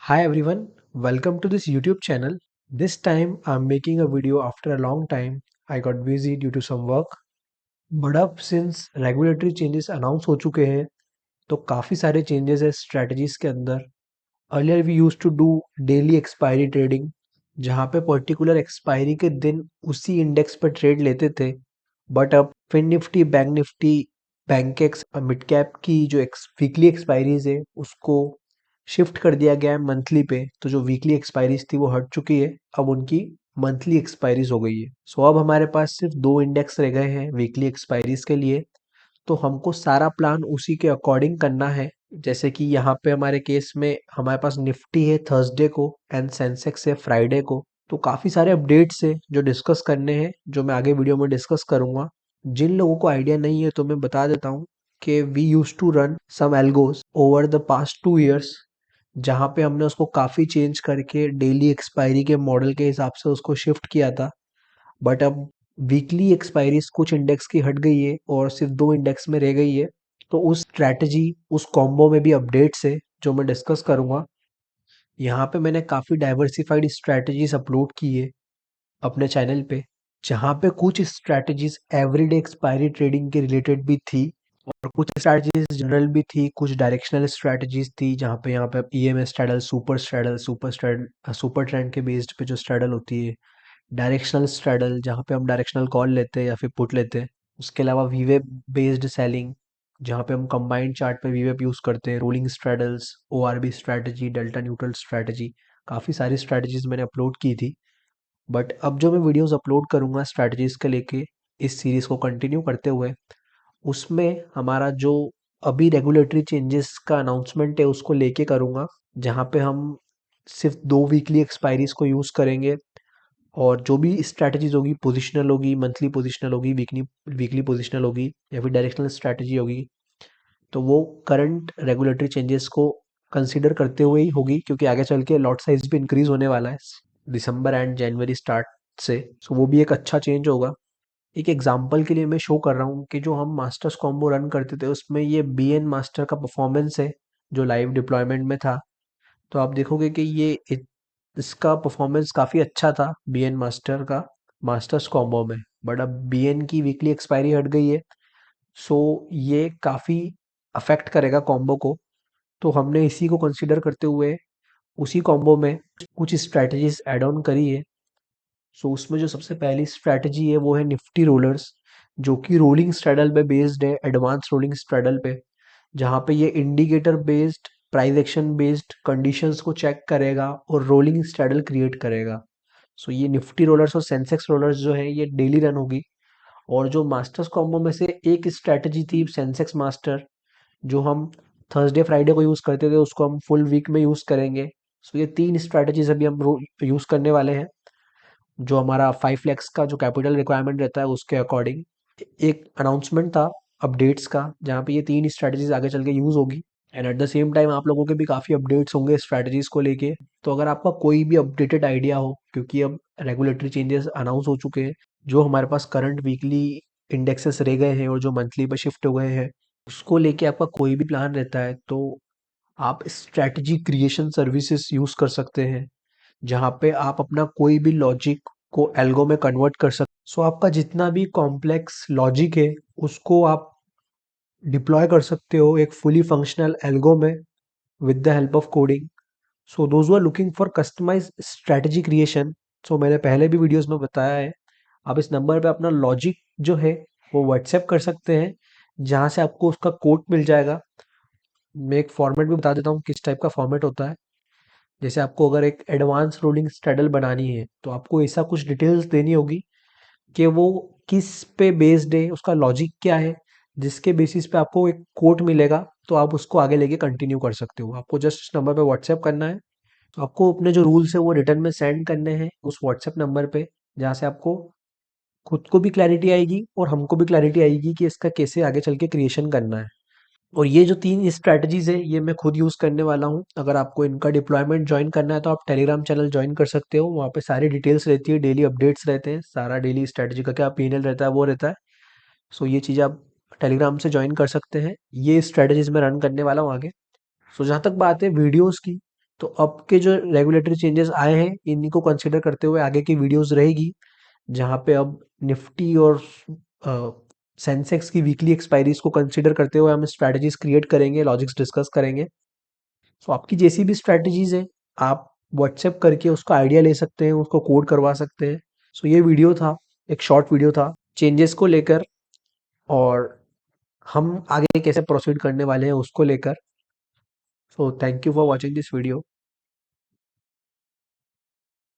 Hi everyone, welcome to this YouTube channel. This time I'm making a video after a long time. I got busy due to some work. But अब since regulatory changes announce हो चुके हैं तो काफ़ी सारे changes है strategies के अंदर. Earlier we used to do daily expiry trading जहाँ पे पर्टिकुलर एक्सपायरी के दिन उसी इंडेक्स पर ट्रेड लेते थे. बट अब Fin Nifty, bank Nifty, Bankex, mid cap की जो वीकली एक्सपायरीज है उसको शिफ्ट कर दिया गया है मंथली पे. तो जो वीकली एक्सपायरीज थी वो हट चुकी है, अब उनकी मंथली एक्सपायरीज हो गई है. सो अब हमारे पास सिर्फ दो इंडेक्स रह गए हैं वीकली एक्सपायरीज के लिए. तो हमको सारा प्लान उसी के अकॉर्डिंग करना है. जैसे कि यहाँ पे हमारे केस में हमारे पास निफ्टी है थर्सडे को एंड सेंसेक्स है फ्राइडे को. तो काफ़ी सारे अपडेट्स है जो डिस्कस करने हैं, जो मैं आगे वीडियो में डिस्कस करूंगा. जिन लोगों को आइडिया नहीं है तो मैं बता देता हूँ कि we use to run some algos over the past 2 years, जहाँ पे हमने उसको काफ़ी चेंज करके डेली एक्सपायरी के मॉडल के हिसाब से उसको शिफ्ट किया था. बट अब वीकली एक्सपायरीज कुछ इंडेक्स की हट गई है और सिर्फ दो इंडेक्स में रह गई है. तो उस स्ट्रैटेजी, उस कॉम्बो में भी अपडेट्स है जो मैं डिस्कस करूंगा. यहाँ पे मैंने काफ़ी डाइवर्सिफाइड स्ट्रैटेजीज अपलोड की है अपने चैनल पे, जहाँ पे कुछ स्ट्रैटेजीज एवरीडे एक्सपायरी ट्रेडिंग के रिलेटेड भी थी और कुछ स्ट्रैटेजीज जनरल भी थी, कुछ डायरेक्शनल स्ट्रैटेजीज थी जहाँ पे यहाँ पे ईएमएस स्ट्रैडल, सुपर ट्रेंड के बेस्ड पे जो स्ट्रैडल होती है, डायरेक्शनल स्ट्रैडल जहाँ पे हम डायरेक्शनल कॉल लेते हैं या फिर पुट लेते हैं. उसके अलावा वीवेप बेस्ड सेलिंग जहाँ पे हम कंबाइंड चार्ट पे वीवेप यूज़ करते हैं, rolling straddles, ओआरबी strategy, delta neutral strategy. काफ़ी सारी स्ट्रैटेजीज मैंने अपलोड की थी. बट अब जो मैं वीडियोस अपलोड करूँगा स्ट्रैटेजीज के लेके इस सीरीज़ को कंटिन्यू करते हुए, उसमें हमारा जो अभी रेगुलेटरी चेंजेस का अनाउंसमेंट है उसको लेके करूँगा, जहाँ पे हम सिर्फ दो वीकली एक्सपायरीज को यूज़ करेंगे. और जो भी स्ट्रैटेजीज होगी, पोजिशनल होगी, मंथली पोजिशनल होगी, वीकली वीकली पोजिशनल होगी या फिर डायरेक्शनल स्ट्रैटेजी होगी, तो वो करंट रेगुलेटरी चेंजेस को कंसीडर करते हुए ही होगी, क्योंकि आगे चल के लॉट साइज भी इंक्रीज होने वाला है दिसंबर एंड जनवरी स्टार्ट से. सो वो भी एक अच्छा चेंज होगा. एक एग्जांपल के लिए मैं शो कर रहा हूँ कि जो हम मास्टर्स कॉम्बो रन करते थे उसमें ये बी एन मास्टर का परफॉर्मेंस है जो लाइव डिप्लॉयमेंट में था. तो आप देखोगे कि इसका परफॉर्मेंस काफ़ी अच्छा था बीएन मास्टर का मास्टर्स कॉम्बो में. बट अब बीएन की वीकली एक्सपायरी हट गई है, सो ये काफ़ी अफेक्ट करेगा कॉम्बो को. तो हमने इसी को कंसीडर करते हुए उसी कॉम्बो में कुछ स्ट्रैटेजीज ऐड ऑन करी है. सो उसमें जो सबसे पहली स्ट्रैटेजी है वो है निफ्टी रोलर्स, जो कि रोलिंग स्ट्रैडल पे बेस्ड है, एडवांस रोलिंग स्ट्रैडल पे, जहाँ पे ये indicator based, price action based conditions को चेक करेगा और रोलिंग स्ट्रैडल क्रिएट करेगा. सो ये निफ्टी रोलर्स और सेंसेक्स रोलर्स जो है ये डेली रन होगी. और जो मास्टर्स कॉम्बो में से एक स्ट्रैटेजी थी सेंसेक्स मास्टर, जो हम थर्सडे फ्राइडे को यूज़ करते थे, उसको हम फुल वीक में यूज़ करेंगे. सो ये तीन स्ट्रैटेजीज अभी हम यूज़ करने वाले हैं, जो हमारा 5 lakhs का जो कैपिटल रिक्वायरमेंट रहता है उसके अकॉर्डिंग. एक अनाउंसमेंट था अपडेट्स का जहाँ पे ये तीन स्ट्रैटेजीज आगे चल के यूज़ होगी. And at the same time आप लोगों के भी काफ़ी अपडेट्स होंगे स्ट्रैटेजीज को लेके. तो अगर आपका कोई भी अपडेटेड आइडिया हो, क्योंकि अब रेगुलेटरी चेंजेस अनाउंस हो चुके हैं, जो हमारे पास करंट वीकली इंडेक्सेस रह गए हैं और जो मंथली पर शिफ्ट हो गए हैं, उसको लेके आपका कोई भी प्लान रहता है तो आप स्ट्रैटेजी क्रिएशन सर्विसेज यूज़ कर सकते हैं, जहाँ पे आप अपना कोई भी लॉजिक को एल्गो में कन्वर्ट कर सकते. सो आपका जितना भी कॉम्प्लेक्स लॉजिक है उसको आप डिप्लॉय कर सकते हो एक फुली फंक्शनल एल्गो में with the help of coding. So those are looking for customize strategy creation, so मैंने पहले भी वीडियोस में बताया है, आप इस नंबर पे अपना लॉजिक जो है वो व्हाट्सएप कर सकते हैं, जहाँ से आपको उसका कोड मिल जाएगा. मैं एक फॉर्मेट भी बता देता हूँ किस टाइप का फॉर्मेट होता है. जैसे आपको अगर एक एडवांस रोलिंग स्ट्रैडल बनानी है तो आपको ऐसा कुछ डिटेल्स देनी होगी कि वो किस पे बेस्ड है, उसका लॉजिक क्या है, जिसके बेसिस पे आपको एक कोट मिलेगा. तो आप उसको आगे लेके कंटिन्यू कर सकते हो. आपको जस्ट इस नंबर पे व्हाट्सएप करना है. तो आपको अपने जो रूल्स है वो रिटर्न में सेंड करने हैं उस व्हाट्सएप नंबर पे, जहाँ से आपको खुद को भी क्लैरिटी आएगी और हमको भी क्लैरिटी आएगी कि इसका कैसे आगे चल के क्रिएशन करना है. और ये जो तीन स्ट्रैटेजीज है ये मैं खुद यूज़ करने वाला हूँ. अगर आपको इनका डिप्लॉयमेंट ज्वाइन करना है तो आप टेलीग्राम चैनल ज्वाइन कर सकते हो. वहाँ पे सारी डिटेल्स रहती है, डेली अपडेट्स रहते हैं, सारा डेली स्ट्रैटेजी का क्या पीएनएल रहता है वो रहता है. सो ये चीज़ें आप टेलीग्राम से ज्वाइन कर सकते हैं. ये स्ट्रैटेजीज मैं रन करने वाला हूँ आगे. सो जहाँ तक बात है वीडियोस की, तो अब के जो रेगुलेटरी चेंजेस आए हैं इन्हीं को कंसिडर करते हुए आगे की वीडियोस रहेगी, जहाँ पे अब निफ्टी और सेंसेक्स की वीकली एक्सपायरीज को कंसिडर करते हुए हम स्ट्रैटेजीज क्रिएट करेंगे, लॉजिक्स डिस्कस करेंगे। सो आपकी जैसी भी स्ट्रैटेजीज है, आप व्हाट्सएप करके उसका आइडिया ले सकते हैं, उसको कोड करवा सकते हैं। सो ये वीडियो था, एक शॉर्ट वीडियो था चेंजेस को लेकर, और हम आगे कैसे प्रोसीड करने वाले हैं उसको लेकर। So thank you for watching this video.